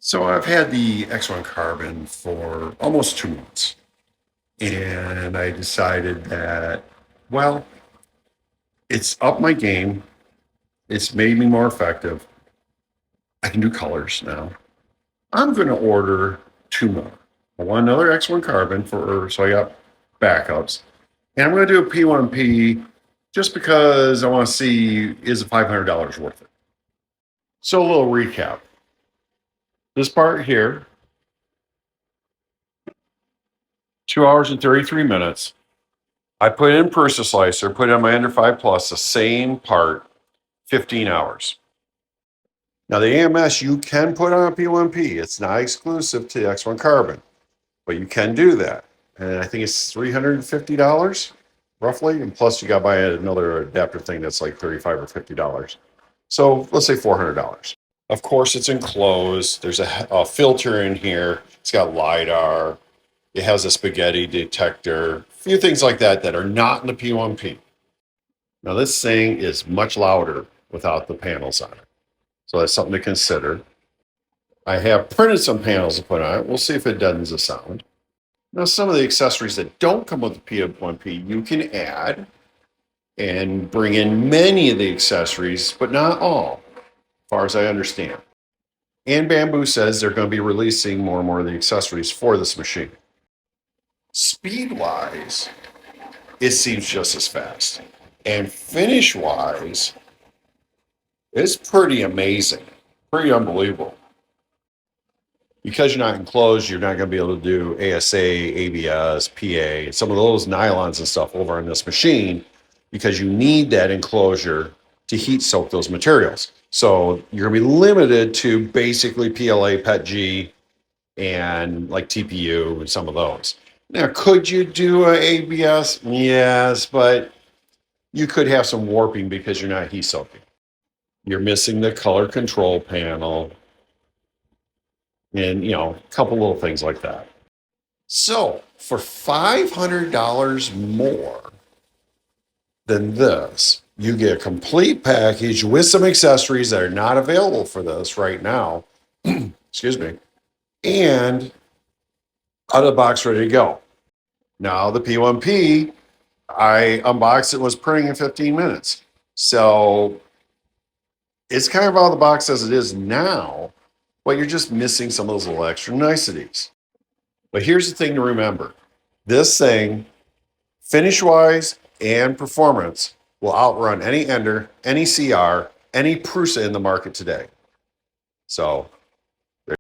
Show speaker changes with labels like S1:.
S1: So I've had the X1 Carbon for almost 2 months, and I decided that, well, it's up my game. It's made me more effective. I can do colors now. I'm going to order two more. I want another X1 Carbon so I got backups, and I'm going to do a P1P just because I want to see is the $500 worth it. So a little recap. This part here, 2 hours and 33 minutes. I put in Prusa Slicer, put in my Ender 5 Plus, the same part, 15 hours. Now, the AMS you can put on a P1P. It's not exclusive to the X1 Carbon, but you can do that. And I think it's $350 roughly. And plus, you got to buy another adapter thing that's like $35 or $50. So let's say $400. Of course, it's enclosed. There's a filter in here. It's got LiDAR. It has a spaghetti detector, a few things like that that are not in the P1P. Now, this thing is much louder without the panels on it. So that's something to consider. I have printed some panels to put on it. We'll see if it deadens the sound. Now, some of the accessories that don't come with the P1P, you can add and bring in many of the accessories, but not all, as far as I understand. And Bambu says they're going to be releasing more and more of the accessories for this machine. Speed-wise, it seems just as fast. And finish-wise, it's pretty amazing, pretty unbelievable. Because you're not enclosed, you're not going to be able to do ASA, ABS, PA, some of those nylons and stuff over on this machine because you need that enclosure to heat soak those materials. So you're going to be limited to basically PLA, PETG, and like TPU and some of those. Now, could you do a ABS? Yes, but you could have some warping because you're not heat soaking. You're missing the color control panel and, a couple little things like that. So for $500 more than this, you get a complete package with some accessories that are not available for this right now. Excuse me. And out of the box, ready to go. Now, the P1P, I unboxed it, was printing in 15 minutes. So it's kind of out of the box as it is now, but you're just missing some of those little extra niceties. But here's the thing to remember. This thing, finish-wise and performance, will outrun any Ender, any CR, any Prusa in the market today. So